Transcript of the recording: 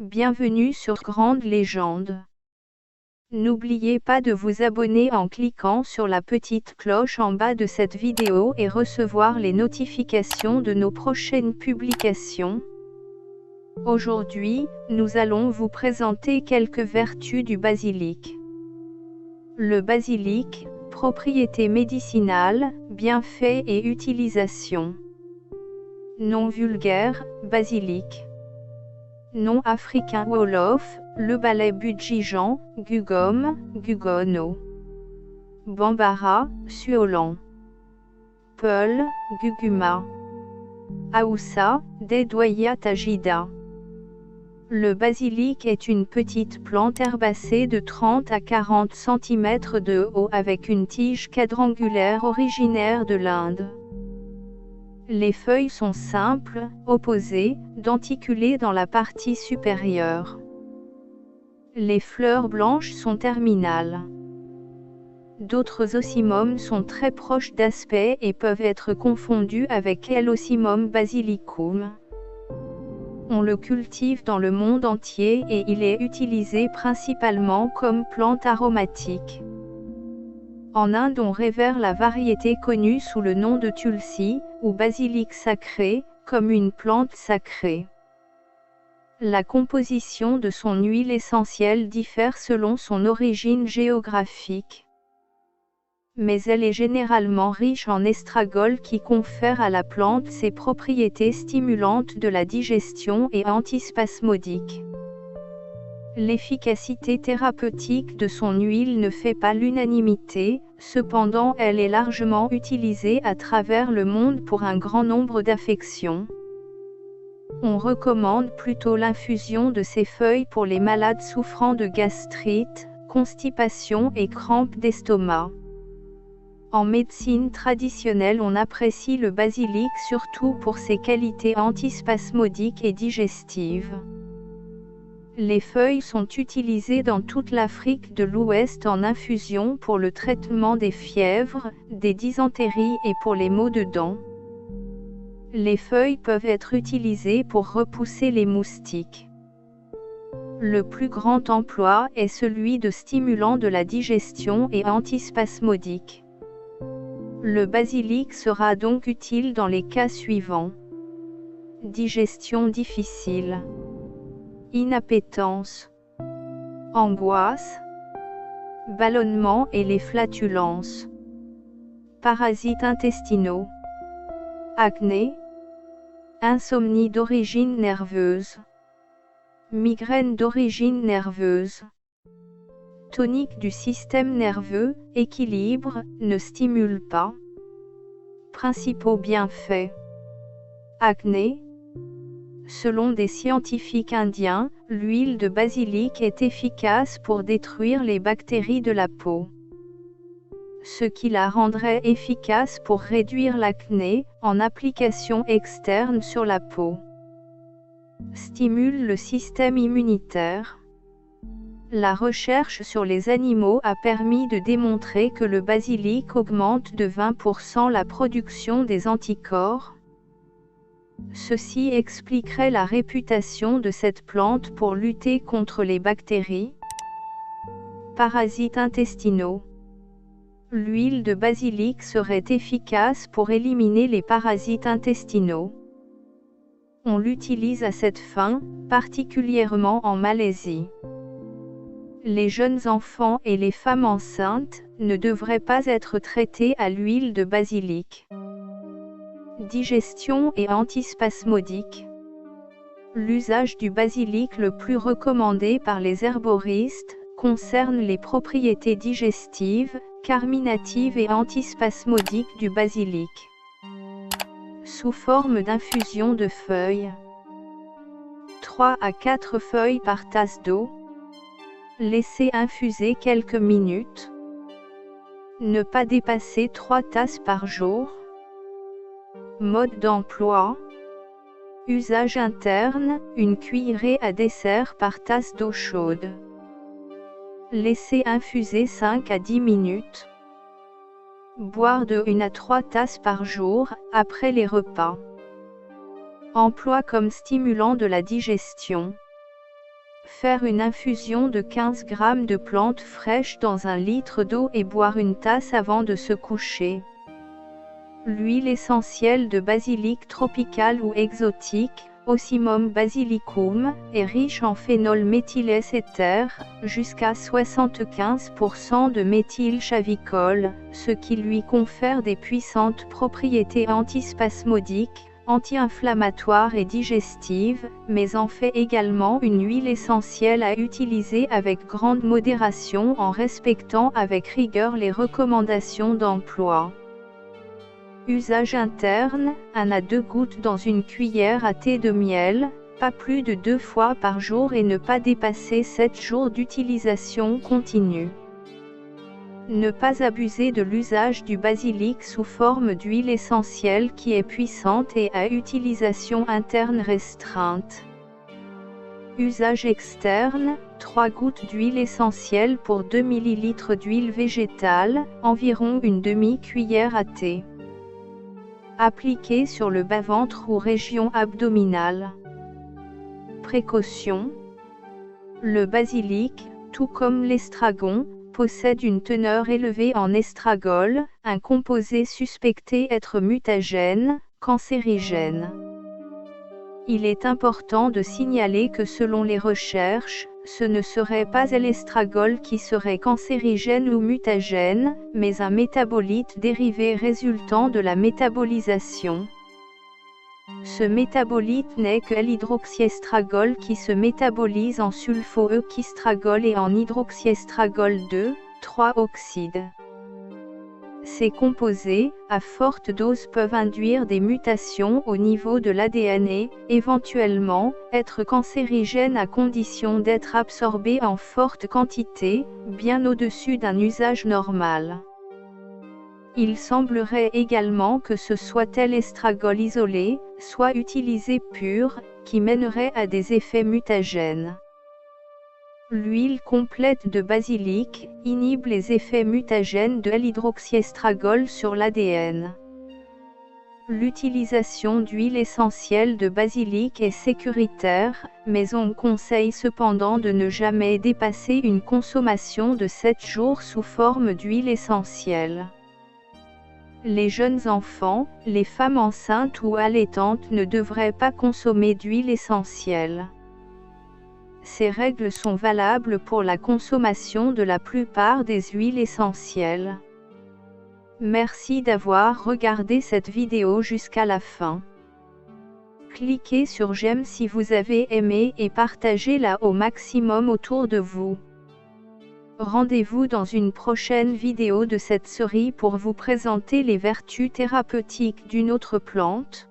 Bienvenue sur Grande Légende. N'oubliez pas de vous abonner en cliquant sur la petite cloche en bas de cette vidéo et recevoir les notifications de nos prochaines publications. Aujourd'hui, nous allons vous présenter quelques vertus du basilic. Le basilic, propriétés médicinales, bienfaits et utilisation. Nom vulgaire, basilic. Nom africain wolof, le balai budjijan, gugom, gugono. Bambara, suolan. Peul, guguma. Aoussa, dedoya tajida. Le basilic est une petite plante herbacée de 30 à 40 cm de haut avec une tige quadrangulaire originaire de l'Inde. Les feuilles sont simples, opposées, denticulées dans la partie supérieure. Les fleurs blanches sont terminales. D'autres ocimums sont très proches d'aspect et peuvent être confondus avec L-Ocimum basilicum. On le cultive dans le monde entier et il est utilisé principalement comme plante aromatique. En Inde on révère la variété connue sous le nom de tulsi, ou basilic sacré, comme une plante sacrée. La composition de son huile essentielle diffère selon son origine géographique. Mais elle est généralement riche en estragol qui confère à la plante ses propriétés stimulantes de la digestion et antispasmodiques. L'efficacité thérapeutique de son huile ne fait pas l'unanimité, cependant elle est largement utilisée à travers le monde pour un grand nombre d'affections. On recommande plutôt l'infusion de ces feuilles pour les malades souffrant de gastrite, constipation et crampes d'estomac. En médecine traditionnelle on apprécie le basilic surtout pour ses qualités antispasmodiques et digestives. Les feuilles sont utilisées dans toute l'Afrique de l'Ouest en infusion pour le traitement des fièvres, des dysentéries et pour les maux de dents. Les feuilles peuvent être utilisées pour repousser les moustiques. Le plus grand emploi est celui de stimulant de la digestion et antispasmodique. Le basilic sera donc utile dans les cas suivants. Digestion difficile. Inappétence. Angoisse. Ballonnement et les flatulences. Parasites intestinaux. Acné. Insomnie d'origine nerveuse. Migraine d'origine nerveuse. Tonique du système nerveux, équilibre, ne stimule pas. Principaux bienfaits. Acné. Selon des scientifiques indiens, l'huile de basilic est efficace pour détruire les bactéries de la peau. Ce qui la rendrait efficace pour réduire l'acné, en application externe sur la peau. Stimule le système immunitaire. La recherche sur les animaux a permis de démontrer que le basilic augmente de 20% la production des anticorps. Ceci expliquerait la réputation de cette plante pour lutter contre les bactéries. Parasites intestinaux. L'huile de basilic serait efficace pour éliminer les parasites intestinaux. On l'utilise à cette fin, particulièrement en Malaisie. Les jeunes enfants et les femmes enceintes ne devraient pas être traités à l'huile de basilic. Digestion et antispasmodique. L'usage du basilic le plus recommandé par les herboristes concerne les propriétés digestives, carminatives et antispasmodiques du basilic. Sous forme d'infusion de feuilles. 3 à 4 feuilles par tasse d'eau. Laissez infuser quelques minutes. Ne pas dépasser 3 tasses par jour. Mode d'emploi. Usage interne, une cuillerée à dessert par tasse d'eau chaude. Laissez infuser 5 à 10 minutes. Boire de 1 à 3 tasses par jour, après les repas. Emploi comme stimulant de la digestion. Faire une infusion de 15 g de plantes fraîches dans 1 litre d'eau et boire une tasse avant de se coucher. L'huile essentielle de basilic tropical ou exotique, Ocimum basilicum, est riche en phénol méthylèther, jusqu'à 75% de méthylchavicol, ce qui lui confère des puissantes propriétés antispasmodiques, anti-inflammatoires et digestives, mais en fait également une huile essentielle à utiliser avec grande modération en respectant avec rigueur les recommandations d'emploi. Usage interne, 1 à 2 gouttes dans une cuillère à thé de miel, pas plus de 2 fois par jour et ne pas dépasser 7 jours d'utilisation continue. Ne pas abuser de l'usage du basilic sous forme d'huile essentielle qui est puissante et à utilisation interne restreinte. Usage externe, 3 gouttes d'huile essentielle pour 2 ml d'huile végétale, environ une demi-cuillère à thé. Appliquer sur le bas-ventre ou région abdominale. Précaution. Le basilic, tout comme l'estragon, possède une teneur élevée en estragol, un composé suspecté être mutagène, cancérigène. Il est important de signaler que selon les recherches, ce ne serait pas l'estragol qui serait cancérigène ou mutagène, mais un métabolite dérivé résultant de la métabolisation. Ce métabolite n'est que l'hydroxyestragol qui se métabolise en sulfo-equistragol et en hydroxyestragol 2, 3 oxydes. Ces composés, à forte dose peuvent induire des mutations au niveau de l'ADN et, éventuellement, être cancérigènes à condition d'être absorbés en forte quantité, bien au-dessus d'un usage normal. Il semblerait également que ce soit l'estragol isolé, soit utilisé pur, qui mènerait à des effets mutagènes. L'huile complète de basilic inhibe les effets mutagènes de l'hydroxyestragol sur l'ADN. L'utilisation d'huile essentielle de basilic est sécuritaire, mais on conseille cependant de ne jamais dépasser une consommation de 7 jours sous forme d'huile essentielle. Les jeunes enfants, les femmes enceintes ou allaitantes ne devraient pas consommer d'huile essentielle. Ces règles sont valables pour la consommation de la plupart des huiles essentielles. Merci d'avoir regardé cette vidéo jusqu'à la fin. Cliquez sur j'aime si vous avez aimé et partagez-la au maximum autour de vous. Rendez-vous dans une prochaine vidéo de cette série pour vous présenter les vertus thérapeutiques d'une autre plante.